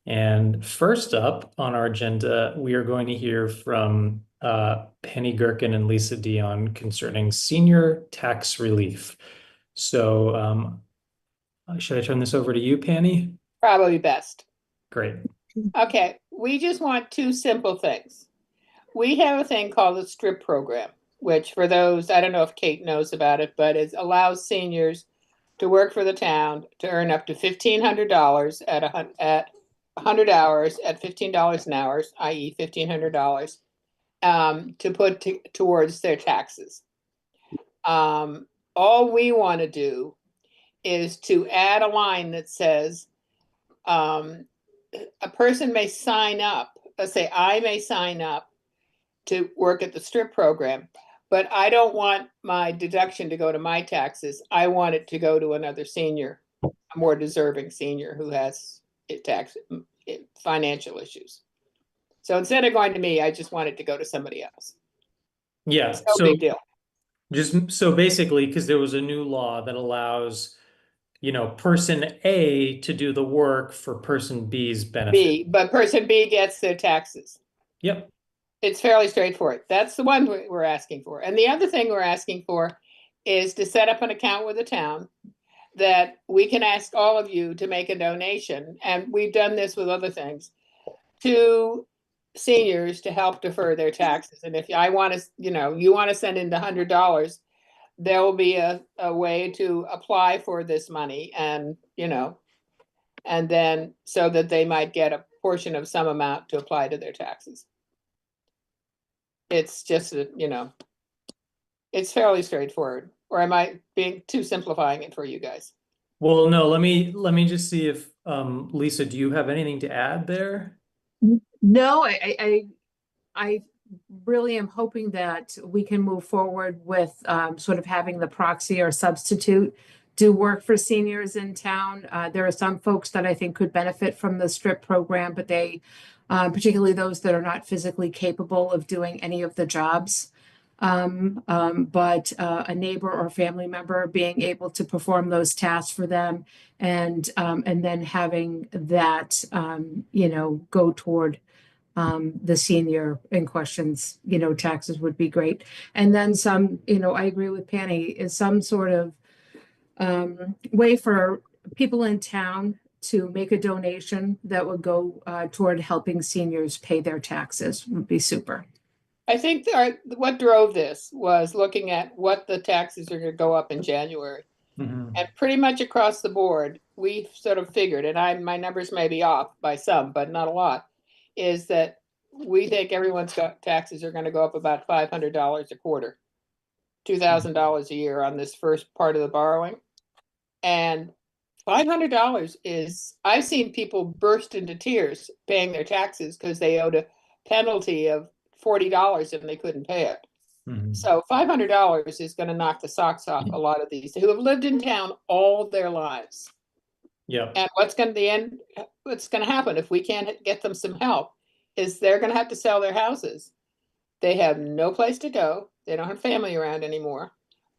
And first up on our agenda, we are going to hear from Penny Gherkin and Lisa Dion concerning senior tax relief. So, should I turn this over to you, Penny? Probably best. Great. Okay, we just want two simple things. We have a thing called the STRIP program, which for those, I don't know if Kate knows about it, but it allows seniors to work for the town to earn up to $1,500 at 100 hours at $15 an hour, i.e. $1,500, to put towards their taxes. All we want to do is to add a line that says, a person may sign up, let's say I may sign up to work at the STRIP program, but I don't want my deduction to go to my taxes. I want it to go to another senior, a more deserving senior who has financial issues. So instead of going to me, I just want it to go to somebody else. Yeah. It's no big deal. Just so basically, because there was a new law that allows, person A to do the work for person B's benefit. But person B gets their taxes. Yep. It's fairly straightforward. That's the one we're asking for. And the other thing we're asking for is to set up an account with the town that we can ask all of you to make a donation. And we've done this with other things to seniors to help defer their taxes. And if I want to, you want to send in the $100, there will be a way to apply for this money and, and then so that they might get a portion of some amount to apply to their taxes. It's just, it's fairly straightforward. Or am I being too simplifying it for you guys? Well, no, let me just see if Lisa, do you have anything to add there? No, I really am hoping that we can move forward with sort of having the proxy or substitute do work for seniors in town. There are some folks that I think could benefit from the STRIP program, but particularly those that are not physically capable of doing any of the jobs. But a neighbor or family member being able to perform those tasks for them and then having that, go toward the senior in questions, taxes would be great. And then some, I agree with Penny, is some sort of way for people in town to make a donation that would go toward helping seniors pay their taxes would be super. I think what drove this was looking at what the taxes are going to go up in January. Mhm. And pretty much across the board, we've sort of figured, and my numbers may be off by some, but not a lot, is that we think everyone's taxes are going to go up about $500 a quarter, $2,000 a year on this first part of the borrowing. And $500 is, I've seen people burst into tears paying their taxes because they owed a penalty of $40 and they couldn't pay it. Mhm. So $500 is going to knock the socks off a lot of these who have lived in town all their lives. Yep. And what's going to happen if we can't get them some help is they're going to have to sell their houses. They have no place to go. They don't have family around anymore.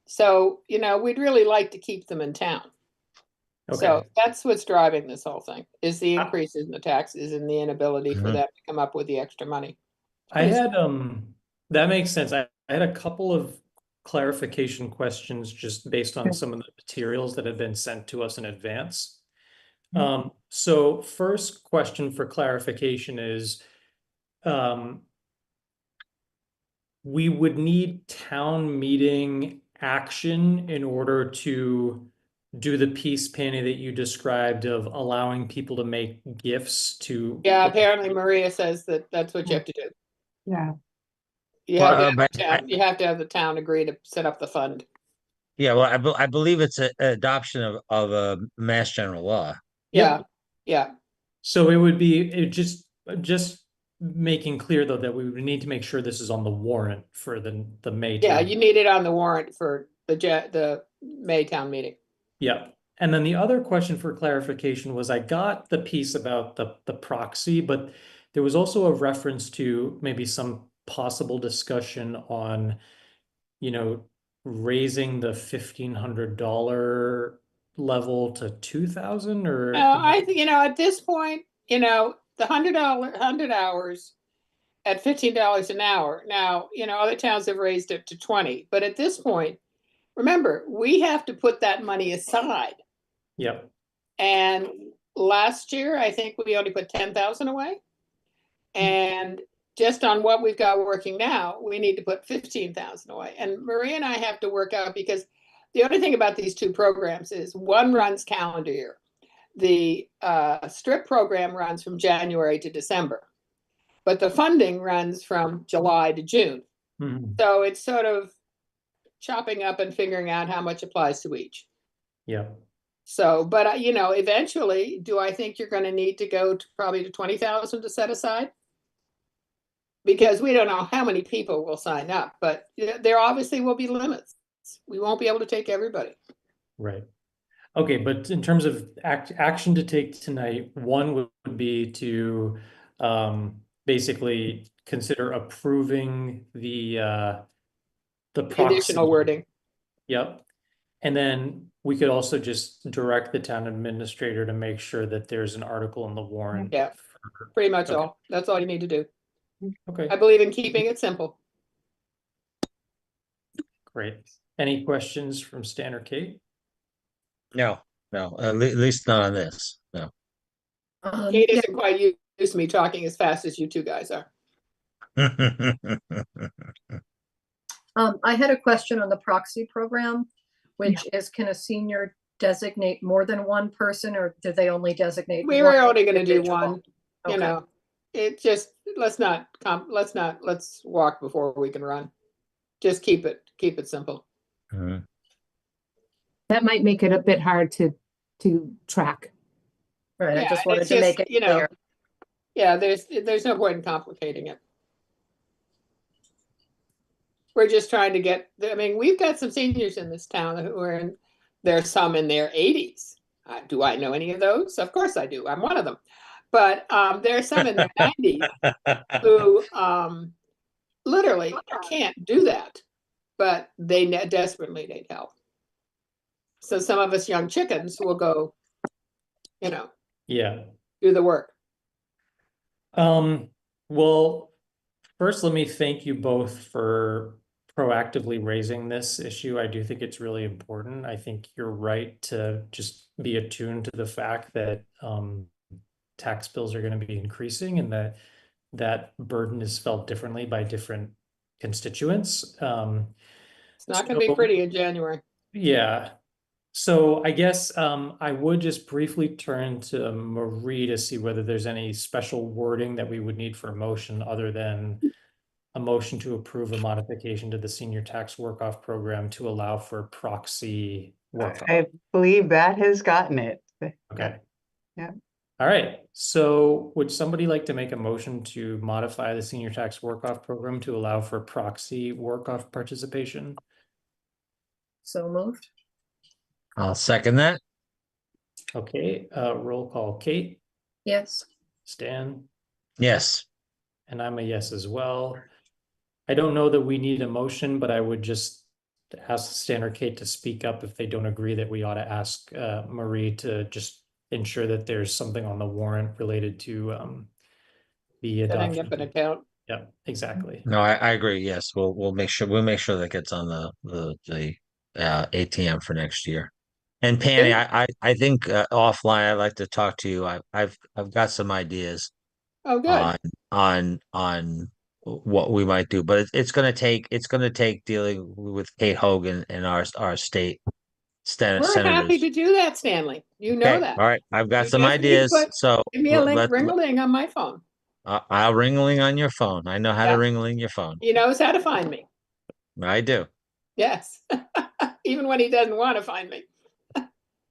So, we'd really like to keep them in town. Okay. So that's what's driving this whole thing is the increases in the taxes and the inability for them to come up with the extra money. I had that makes sense. I had a couple of clarification questions just based on some of the materials that had been sent to us in advance. So first question for clarification is we would need town meeting action in order to do the piece, Penny, that you described of allowing people to make gifts to. Yeah, apparently Maria says that that's what you have to do. Yeah. You have to have the town agree to set up the fund. Yeah, well, I believe it's an adoption of a mass general law. Yeah, Yep. yeah. So it would be just making clear though that we would need to make sure this is on the warrant for the May Yeah, town. you need it on the warrant for the May town meeting. Yeah. And then the other question for clarification was I got the piece about the proxy, but there was also a reference to maybe some possible discussion on, raising the $1,500 level to 2,000 or I think, at this point, you know, the $100 hours at $15 an hour. Now, you know, other towns have raised it to 20, but at this point, remember, we have to put that money aside. Yep. And last year, I think we only put 10,000 away. And just on what we've got working now, we need to put 15,000 away. And Maria and I have to work out, because the only thing about these two programs is one runs calendar year. The strip program runs from January to December, but the funding runs from July to June. Mhm. So it's sort of chopping up and figuring out how much applies to each. Yep. So, but you know, eventually, do I think you're going to need to go to probably to 20,000 to set aside? Because we don't know how many people will sign up, but there obviously will be limits. We won't be able to take everybody. Right. Okay, but in terms of action to take tonight, one would be to basically consider approving the The proxy. additional wording. Yep. And then we could also just direct the town administrator to make sure that there's an article in the warrant. Yeah, pretty much all. That's all you need to do. Okay, I believe in keeping it simple. great. Any questions from Stan or Kate? No, no, at least not on this. No. Kate Yeah, isn't quite used to me talking as fast as you two guys are. I had a question on the proxy program, which is, can a senior designate more than one person, or do they only designate? We one were only going to do individual? one, you Okay. know, it just, let's walk before we can run. Just keep it simple. Mhm. that might make it a bit hard to track. Right, I Yeah, just and wanted it's to make just, it you know, clear. yeah, there's no point in complicating it. We're just trying to get, I mean, we've got some seniors in this town who are in, there's some in their 80s. Do I know any of those? Of course I do. I'm one of them. But there are some in their 90s who literally can't do that, but they desperately need help. So some of us young chickens will go, you know, Yeah. do the work. Well, first, let me thank you both for proactively raising this issue. I do think it's really important. I think you're right to just be attuned to the fact that tax bills are going to be increasing, and that burden is felt differently by different constituents. It's not going to be pretty in January. Yeah. So I guess I would just briefly turn to Marie to see whether there's any special wording that we would need for a motion other than a motion to approve a modification to the senior tax work-off program to allow for proxy work-off. I believe that has gotten it. Okay. Yeah. All right. So would somebody like to make a motion to modify the senior tax work-off program to allow for proxy work-off participation? So moved. I'll second that. Okay, roll call. Kate, Yes. Stan, Yes. and I'm a yes as well. I don't know that we need a motion, but I would just ask Stan or Kate to speak up if they don't agree that we ought to ask Marie to just ensure that there's something on the warrant related to the Setting adoption. up an account. Yeah, exactly. No, I agree. Yes, we'll make sure that gets on the ATM for next year. And Penny, Good. I think offline I'd like to talk to you. I've got some ideas Oh, good. on what we might do, but it's gonna take dealing with Kate Hogan and our state We're happy senators. to do that, Stanley. You know Okay, that. all right. I've got You some just need to ideas. put- So Give me a link, let ring-a-ling on my phone. I'll ring-a-ling on your phone. I know how to Yeah. ring-a-ling your phone. He knows how to find me. I do. Yes. Even when he doesn't want to find me.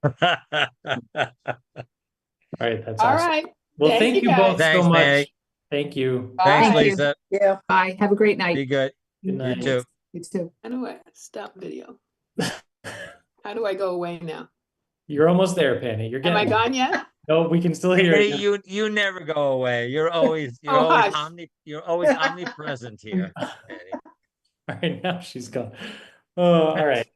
All right, that's All awesome. right. Well, Thank thank you, you guys. both so Thanks, much. Manny. Thank you. Thanks, Bye. Thank you. Lisa. Yeah. Bye. Have a great night. Be good. Good You night. too. You too. How do I stop video? How do I go away now? You're almost there, Penny. You're Am I getting gone yet? No, we can still hear Hey, you. you never go away. You're always Oh, hush. you're always omnipresent here, Manny. All right, now she's gone. Oh, all right.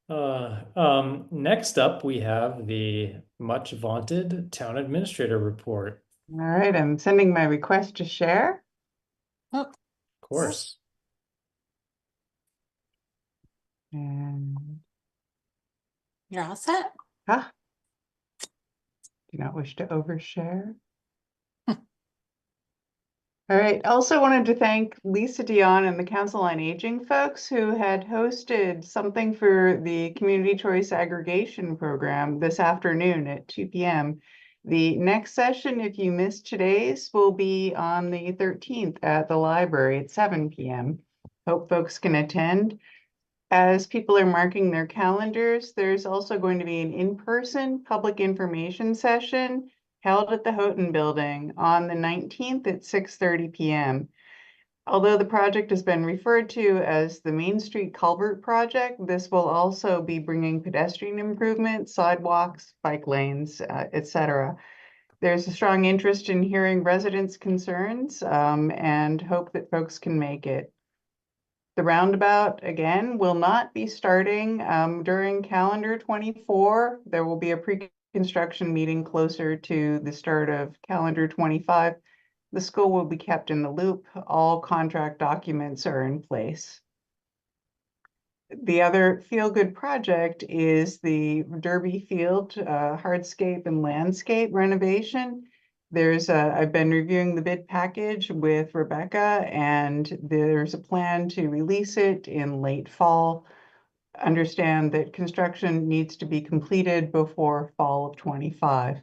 Next up, we have the much vaunted town administrator report. All right, I'm sending my request to share. Of course. And You're all set. do not wish to overshare. All right. Also wanted to thank Lisa Dion and the Council on Aging folks who had hosted something for the Community Choice Aggregation Program this afternoon at 2 p.m. The next session, if you missed today's, will be on the 13th at the library at 7 p.m. Hope folks can attend. As people are marking their calendars, there's also going to be an in-person public information session held at the Houghton Building on the 19th at 6:30 p.m. Although the project has been referred to as the Main Street Culvert Project, this will also be bringing pedestrian improvements, sidewalks, bike lanes, etc. There's a strong interest in hearing residents' concerns and hope that folks can make it. The roundabout, again, will not be starting during calendar 24. There will be a pre-construction meeting closer to the start of calendar 25. The school will be kept in the loop. All contract documents are in place. The other feel-good project is the Derby Field hardscape and landscape renovation. I've been reviewing the bid package with Rebecca, and there's a plan to release it in late fall. Understand that construction needs to be completed before fall of 25.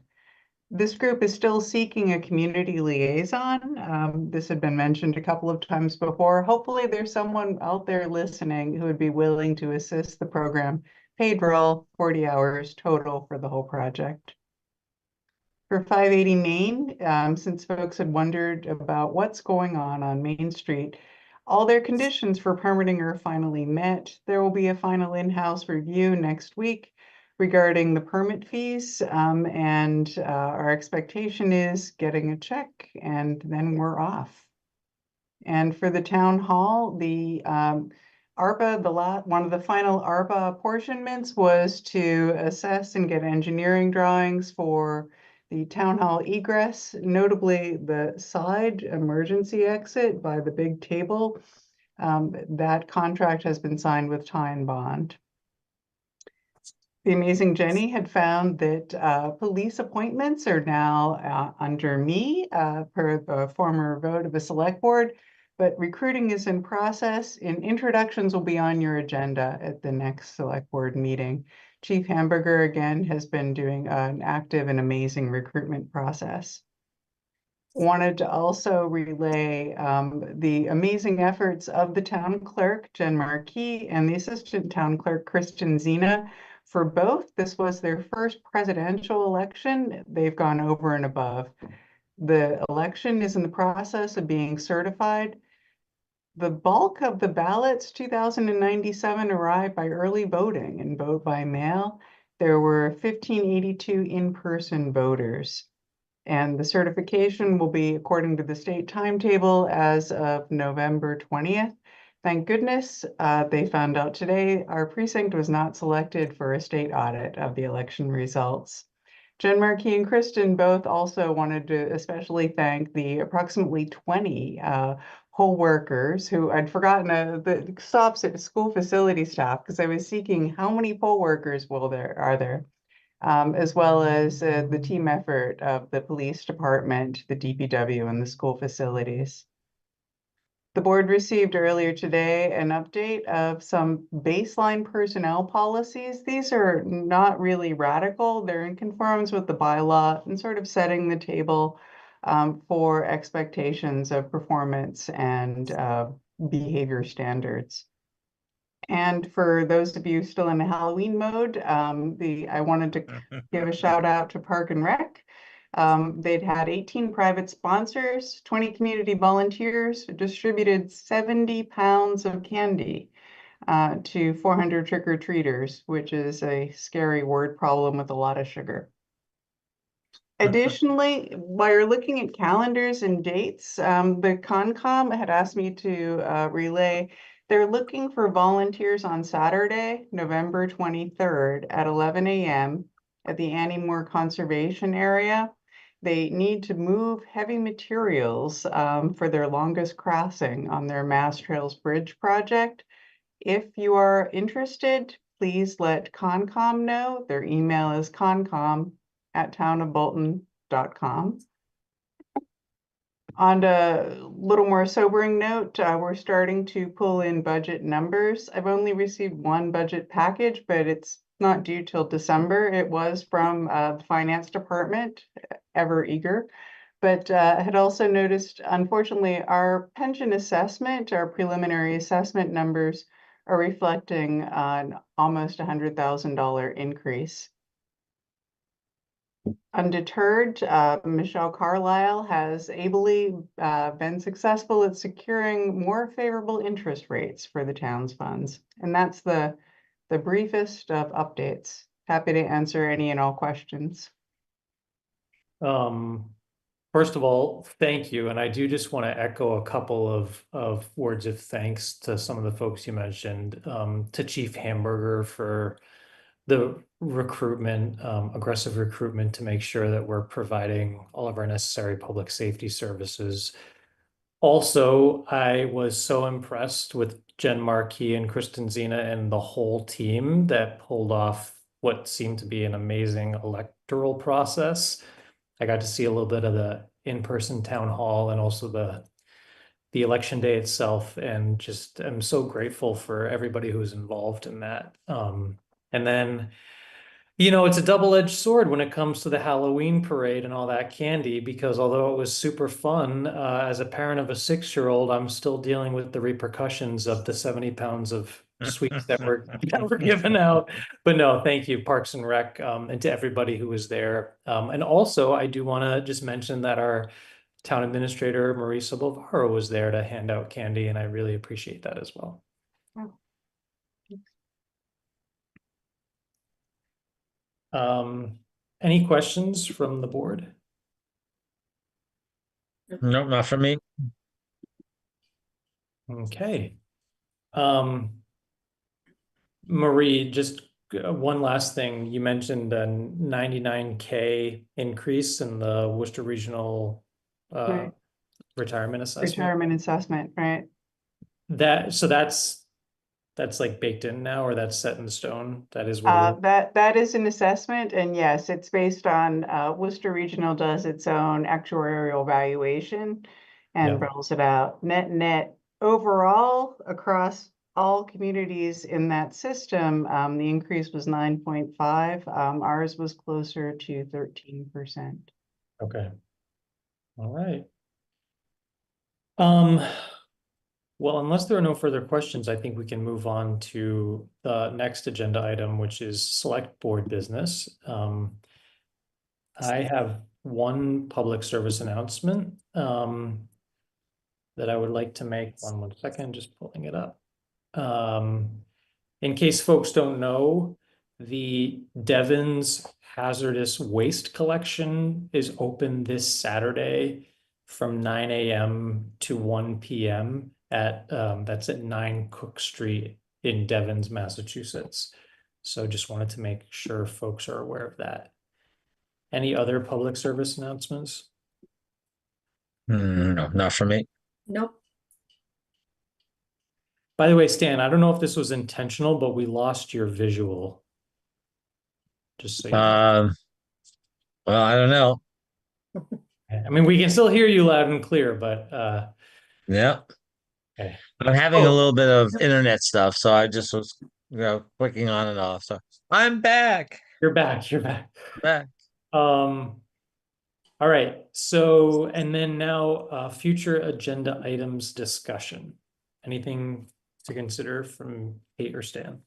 This group is still seeking a community liaison. This had been mentioned a couple of times before. Hopefully there's someone out there listening who would be willing to assist the program. Paid role, 40 hours total for the whole project. For 580 Main, since folks had wondered about what's going on Main Street, all their conditions for permitting are finally met. There will be a final in-house review next week regarding the permit fees, and our expectation is getting a check and then we're off. And for the town hall, the ARPA, one of the final ARPA apportionments was to assess and get engineering drawings for the town hall egress, notably the side emergency exit by the big table. That contract has been signed with tie and bond. The amazing Jenny had found that police appointments are now under me per the former vote of the select board, but recruiting is in process and introductions will be on your agenda at the next select board meeting. Chief Hamburger again has been doing an active and amazing recruitment process. Wanted to also relay the amazing efforts of the town clerk, Jen Markey, and the assistant town clerk, Kristen Zena. For both, this was their first presidential election. They've gone over and above. The election is in the process of being certified. The bulk of the ballots, 2,097, arrived by early voting and vote by mail. There were 1,582 in-person voters. And the certification will be according to the state timetable as of November 20th. Thank goodness they found out today our precinct was not selected for a state audit of the election results. Jen Markey and Kristen both also wanted to especially thank the approximately 20 poll workers who I'd forgotten the stops at school facility staff because I was seeking how many poll workers are there. As well as the team effort of the police department, the DPW, and the school facilities. The board received earlier today an update of some baseline personnel policies. These are not really radical. They're in conformance with the bylaw and sort of setting the table for expectations of performance and behavior standards. And for those of you still in the Halloween mode, I wanted to give a shout out to Park and Rec. They'd had 18 private sponsors, 20 community volunteers, distributed 70 pounds of candy to 400 trick-or-treaters, which is a scary word problem with a lot of sugar. Additionally, while you're looking at calendars and dates, the Concom had asked me to relay They're looking for volunteers on Saturday, November 23rd at 11 a.m. at the Annie Moore Conservation Area. They need to move heavy materials for their longest crossing on their Mass Trails Bridge project. If you are interested, please let Concom know. Their email is concom@townofbolton.com. On a little more sobering note, we're starting to pull in budget numbers. I've only received one budget package, but it's not due till December. It was from the finance department, ever eager. But I had also noticed, unfortunately, our pension assessment, our preliminary assessment numbers are reflecting an almost $100,000 increase. Undeterred, Michelle Carlisle has ably been successful at securing more favorable interest rates for the town's funds. And that's the briefest of updates. Happy to answer any and all questions. First of all, thank you. And I do just want to echo a couple of words of thanks to some of the folks you mentioned, to Chief Hamburger for the recruitment, aggressive recruitment to make sure that we're providing all of our necessary public safety services. Also, I was so impressed with Jen Markey and Kristen Zena and the whole team that pulled off what seemed to be an amazing electoral process. I got to see a little bit of the in-person town hall and also the election day itself, and just I'm so grateful for everybody who was involved in that. And then, it's a double-edged sword when it comes to the Halloween parade and all that candy, because although it was super fun, as a parent of a 6-year-old, I'm still dealing with the repercussions of the 70 pounds of sweets that were given out. But no, thank you, Parks and Rec, and to everybody who was there. And also, I do want to just mention that our town administrator, Marisa Bovaro, was there to hand out candy, and I really appreciate that as well. Any questions from the board? Nope, not for me. Okay. Marie, just one last thing. You mentioned a 99K increase in the Worcester Regional Right. retirement assessment. Retirement assessment, right? That's like baked in now, or that's set in stone? That is what That is an assessment, and yes, it's based on Worcester Regional does its own actuarial valuation and Yeah. rolls it out. Net overall across all communities in that system, the increase was 9.5. Ours was closer to 13%. Okay. All right. Well, unless there are no further questions, I think we can move on to the next agenda item, which is select board business. I have one public service announcement that I would like to make. One second, just pulling it up. In case folks don't know, the Devon's hazardous waste collection is open this Saturday from 9 a.m. to 1 p.m. That's at 9 Cook Street in Devon's, Massachusetts. So just wanted to make sure folks are aware of that. Any other public service announcements? No, not for me. Nope. By the way, Stan, I don't know if this was intentional, but we lost your visual. Just so you know. Well, I don't know. I mean, we can still hear you loud and clear, but Yeah. okay. I'm having a Oh. little bit of internet stuff, so I just was, clicking on and off. So I'm back. You're back. You're back. Back. All right. So, and then now, future agenda items discussion. Anything to consider from Kate or Stan?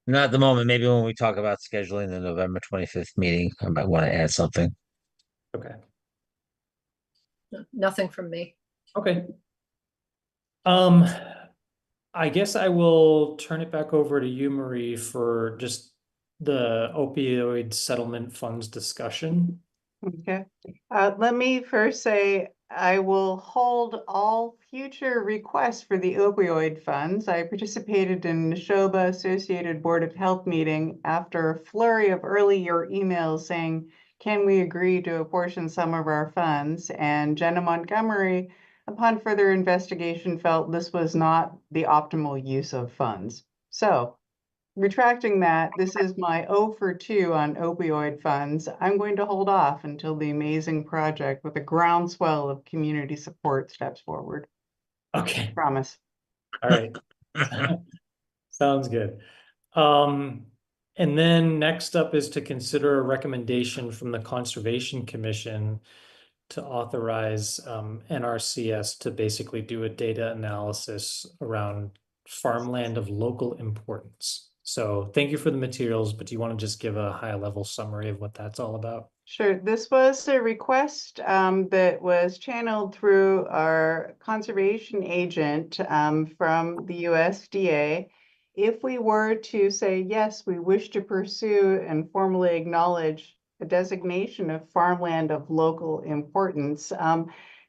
Not at the moment. Maybe when we talk about scheduling the November 25th meeting, I might want to add something. Okay. Nothing from me. Okay. I guess I will turn it back over to you, Marie, for just the opioid settlement funds discussion. Okay. Let me first say, I will hold all future requests for the opioid funds. I participated in the Neshoba Associated Board of Health meeting after a flurry of early year emails saying, can we agree to apportion some of our funds? And Jenna Montgomery, upon further investigation, felt this was not the optimal use of funds. So retracting that, this is my 0 for 2 on opioid funds. I'm going to hold off until the amazing project with a groundswell of community support steps forward. Okay, Promise. all right. Sounds good. And then next up is to consider a recommendation from the Conservation Commission to authorize NRCS to basically do a data analysis around farmland of local importance. So thank you for the materials, but do you want to just give a high-level summary of what that's all about? Sure. This was a request that was channeled through our conservation agent from the USDA. If we were to say, yes, we wish to pursue and formally acknowledge a designation of farmland of local importance,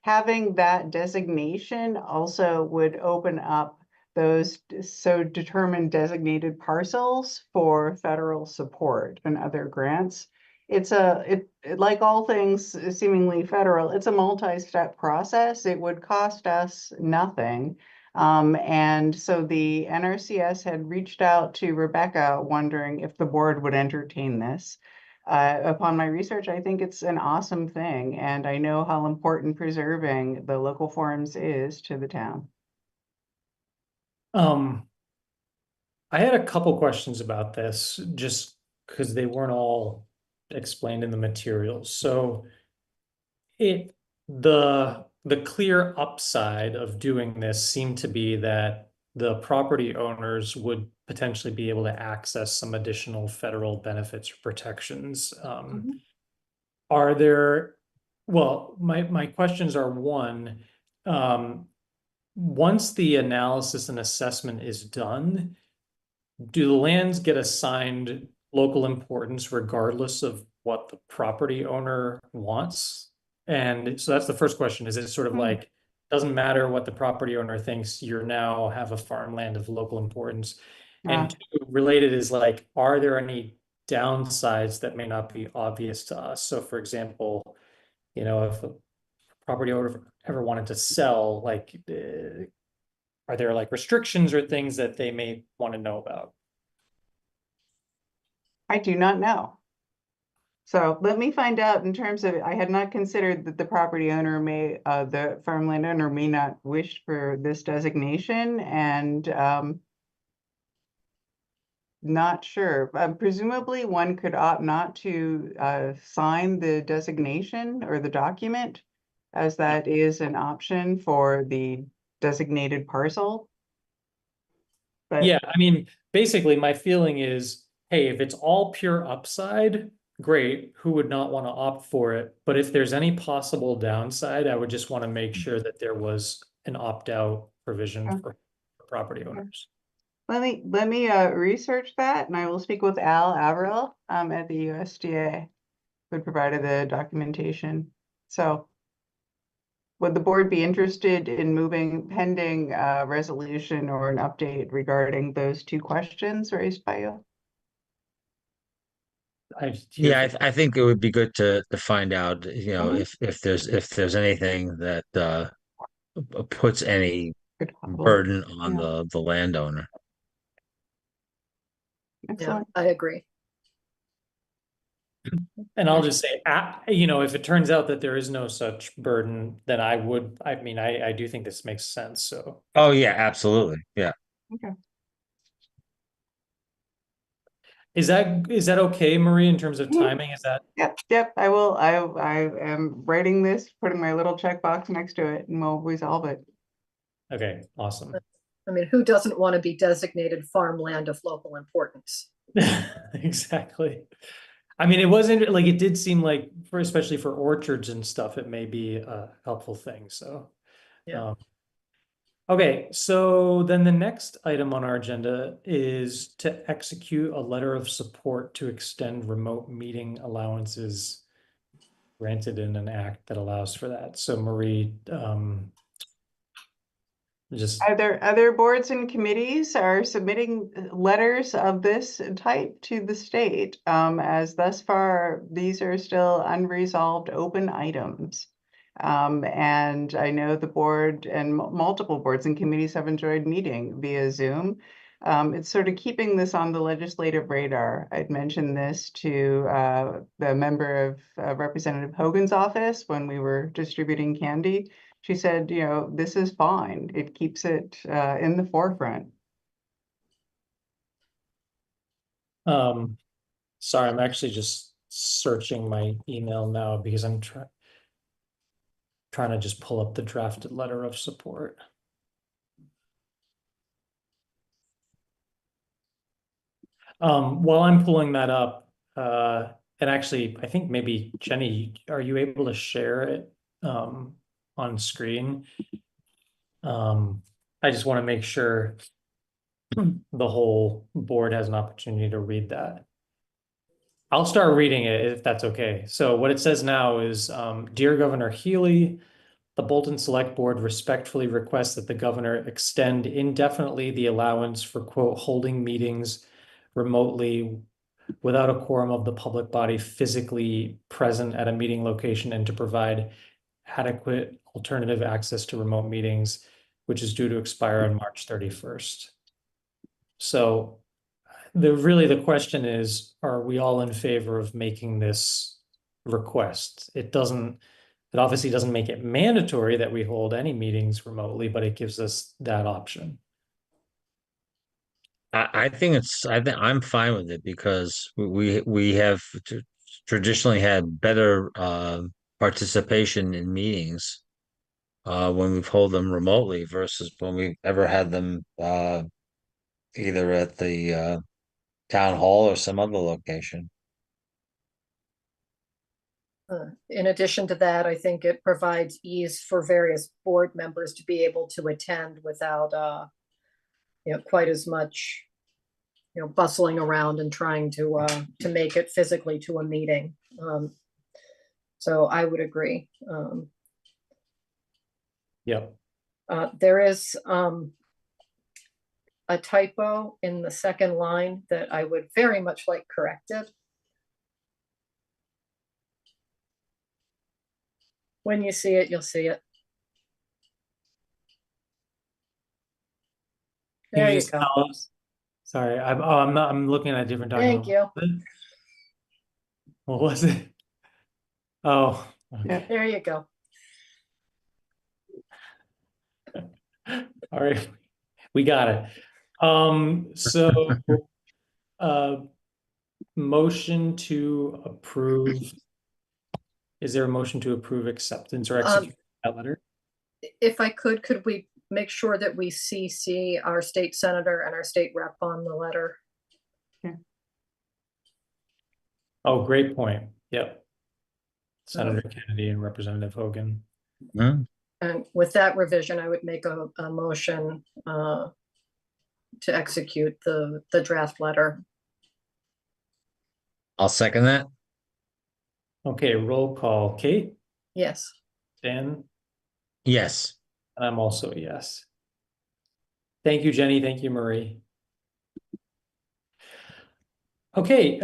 having that designation also would open up those so determined designated parcels for federal support and other grants. It's like all things seemingly federal, it's a multi-step process. It would cost us nothing. And so the NRCS had reached out to Rebecca wondering if the board would entertain this. Upon my research, I think it's an awesome thing, and I know how important preserving the local forums is to the town. I had a couple questions about this, just because they weren't all explained in the materials. So the clear upside of doing this seemed to be that the property owners would potentially be able to access some additional federal benefits or protections. Are there, well, my questions are one, once the analysis and assessment is done, do the lands get assigned local importance regardless of what the property owner wants? And so that's the first question. Is it sort of like, doesn't matter what the property owner thinks, you're now have a farmland of local importance? And two, related is like, are there any downsides that may not be obvious to us? So for example, if a property owner ever wanted to sell, like, are there like restrictions or things that they may want to know about? I do not know. So let me find out in terms of, I had not considered that the property owner the farmland owner may not wish for this designation, and not sure. Presumably one could opt not to sign the designation or the document, as that is an option for the designated parcel. But Yeah, I mean, basically my feeling is, hey, if it's all pure upside, great, who would not want to opt for it? But if there's any possible downside, I would just want to make sure that there was an opt-out provision for property owners. let me research that, and I will speak with Al Averill at the USDA, who provided the documentation. So would the board be interested in moving pending resolution or an update regarding those two questions raised by you? Yeah, I think it would be good to find out, if there's anything that puts any burden on the landowner. Yeah, Excellent. I agree. And I'll just say, if it turns out that there is no such burden, then I do think this makes sense, so. Oh, yeah, absolutely. Yeah. Okay. Is that okay, Marie, in terms of timing? Is that? Yep. I will. I am writing this, putting my little checkbox next to it, and we'll resolve it. Okay, awesome. I mean, who doesn't want to be designated farmland of local importance? Exactly. I mean, it wasn't like, it did seem like especially for orchards and stuff, it may be a helpful thing. So, Yeah. Okay, so then the next item on our agenda is to execute a letter of support to extend remote meeting allowances granted in an act that allows for that. So Marie, just Other boards and committees are submitting letters of this type to the state, as thus far, these are still unresolved open items. And I know the board and multiple boards and committees have enjoyed meeting via Zoom. It's sort of keeping this on the legislative radar. I'd mentioned this to the member of Representative Hogan's office when we were distributing candy. She said, you know, this is fine. It keeps it in the forefront. sorry, I'm actually just searching my email now because I'm trying to just pull up the drafted letter of support. While I'm pulling that up, and actually, I think maybe Jenny, are you able to share it on screen? I just want to make sure the whole board has an opportunity to read that. I'll start reading it if that's okay. So what it says now is, Dear Governor Healey, the Bolton Select Board respectfully requests that the governor extend indefinitely the allowance for, quote, holding meetings remotely without a quorum of the public body physically present at a meeting location, and to provide adequate alternative access to remote meetings, which is due to expire on March 31st. So the question is, are we all in favor of making this request? It obviously doesn't make it mandatory that we hold any meetings remotely, but it gives us that option. I think I'm fine with it because we have traditionally had better participation in meetings when we've held them remotely versus when we've ever had them either at the town hall or some other location. In addition to that, I think it provides ease for various board members to be able to attend without, quite as much, bustling around and trying to make it physically to a meeting. So I would agree. Yep. There is a typo in the second line that I would very much like corrected. When you see it, you'll see it. There you go. Sorry, I'm looking at a different document. Thank you. What was it? Oh, okay. There you go. All right, we got it. So motion to approve. Is there a motion to approve acceptance or execute that letter? If I could we make sure that we CC our state senator and our state rep on the letter? Oh, great point. Yep. Senator Kennedy and Representative Hogan. Hmm? And with that revision, I would make a motion to execute the draft letter. I'll second that. Okay, roll call. Kate? Yes. Dan? Yes. And I'm also a yes. Thank you, Jenny. Thank you, Marie. Okay,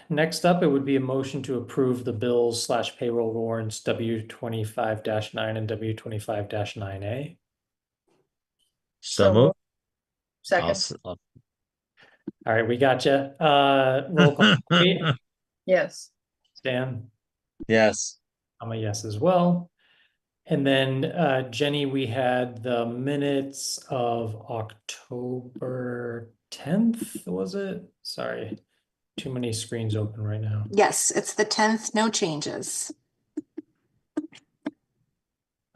next up, it would be a motion to approve the bills / payroll warrants W25-9 and W25-9A. So moved. Second. All right, we got you. Roll call. Kate? Yes. Dan? Yes. I'm a yes as well. And then Jenny, we had the minutes of October 10th, was it? Sorry, too many screens open right now. Yes, it's the 10th, no changes.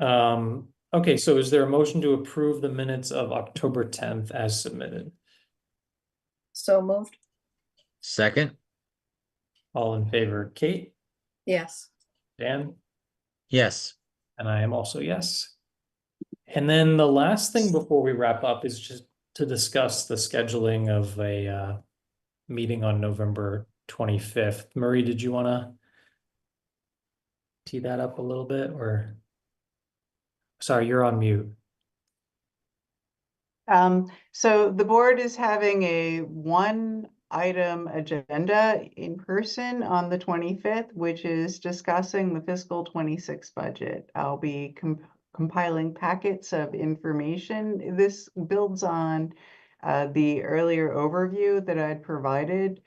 Okay, so is there a motion to approve the minutes of October 10th as submitted? So moved. Second. All in favor, Kate? Yes. Dan? Yes. And I am also yes. And then the last thing before we wrap up is just to discuss the scheduling of a meeting on November 25th. Marie, did you want to tee that up a little bit, or? Sorry, you're on mute. So the board is having a one item agenda in person on the 25th, which is discussing the fiscal 26 budget. I'll be compiling packets of information. This builds on the earlier overview that I'd provided.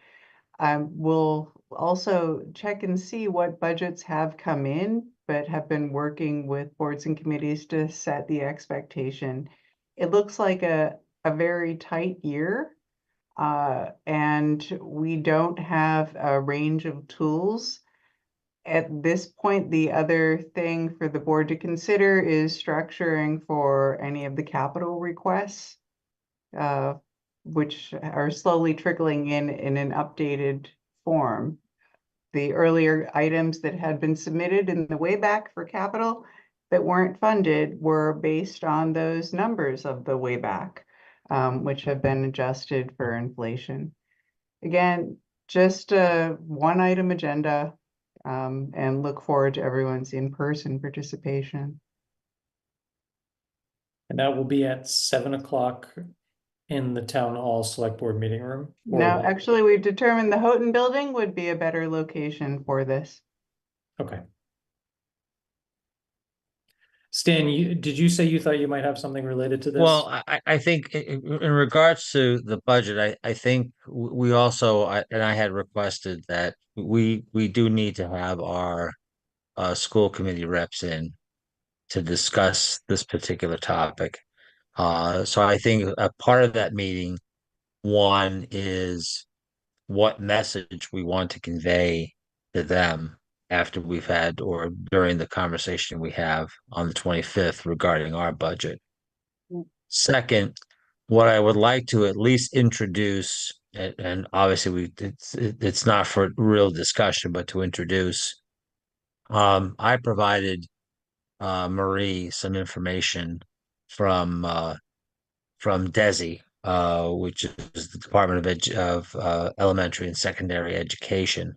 We'll also check and see what budgets have come in, but have been working with boards and committees to set the expectation. It looks like a very tight year, and we don't have a range of tools. At this point, the other thing for the board to consider is structuring for any of the capital requests, which are slowly trickling in an updated form. The earlier items that had been submitted in the way back for capital that weren't funded were based on those numbers of the way back, which have been adjusted for inflation. Again, just a one item agenda, and look forward to everyone's in-person participation. And that will be at 7 o'clock in the town hall select board meeting room? No, actually, we've determined the Houghton building would be a better location for this. Okay. Stan, did you say you thought you might have something related to this? Well, I think in regards to the budget, I think we also, and I had requested that we do need to have our school committee reps in to discuss this particular topic. So I think a part of that meeting, one is what message we want to convey to them after we've had or during the conversation we have on the 25th regarding our budget. Second, what I would like to at least introduce, and obviously it's not for real discussion, but to introduce, I provided Marie some information from DESE, which is the Department of Elementary and Secondary Education.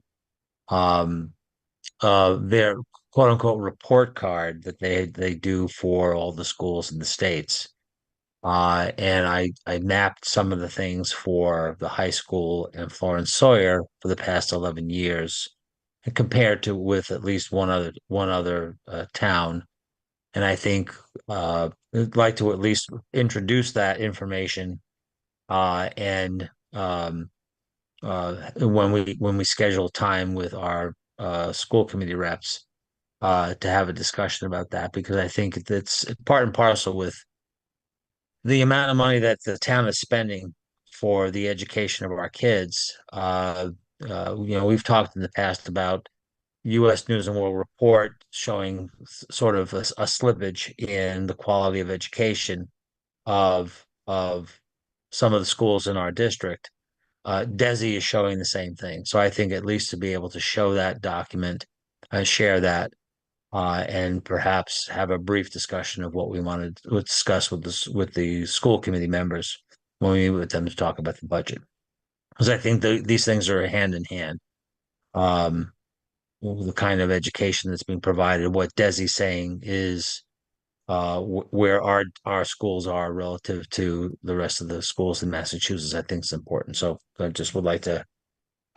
Their quote unquote report card that they do for all the schools in the states. And I mapped some of the things for the high school and Florence Sawyer for the past 11 years, and compared to with at least one other town. And I think I'd like to at least introduce that information and when we schedule time with our school committee reps to have a discussion about that, because I think it's part and parcel with the amount of money that the town is spending for the education of our kids. We've talked in the past about U.S. News and World Report showing sort of a slippage in the quality of education of some of the schools in our district. DESE is showing the same thing. So I think at least to be able to show that document and share that, and perhaps have a brief discussion of what we wanted to discuss with the school committee members when we meet with them to talk about the budget. Because I think these things are hand in hand. The kind of education that's being provided, what DESE's saying is where our schools are relative to the rest of the schools in Massachusetts, I think is important. So I just would like to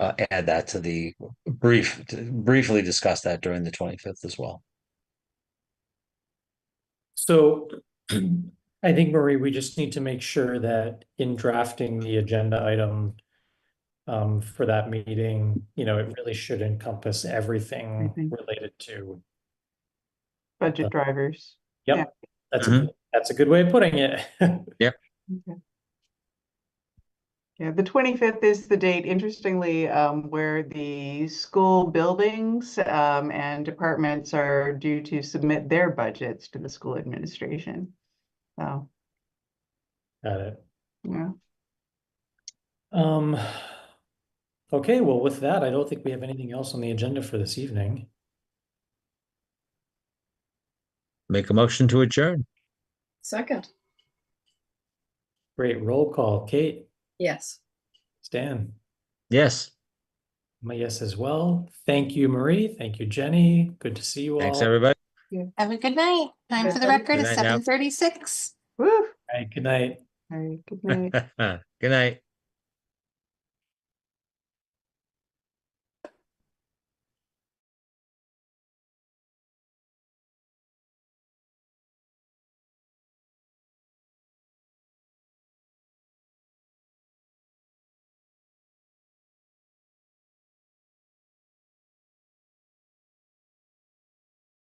add that to the briefly discuss that during the 25th as well. So I think, Marie, we just need to make sure that in drafting the agenda item for that meeting, it really should encompass everything related to budget drivers. Yep. Yeah. That's a good way of putting it. Yep. Okay. Yeah, the 25th is the date, interestingly, where the school buildings and departments are due to submit their budgets to the school administration. So, Got it. yeah. Okay, well, with that, I don't think we have anything else on the agenda for this evening. Make a motion to adjourn. Second, Great roll call. Kate, yes. Stan, Yes. My yes as well. Thank you, Marie. Thank you, Jenny. Good to see you Thanks, all. everybody. Have a good night. Time for the Good record night is now. 7:36. Woo. All right, good night. All right, good night. Good night.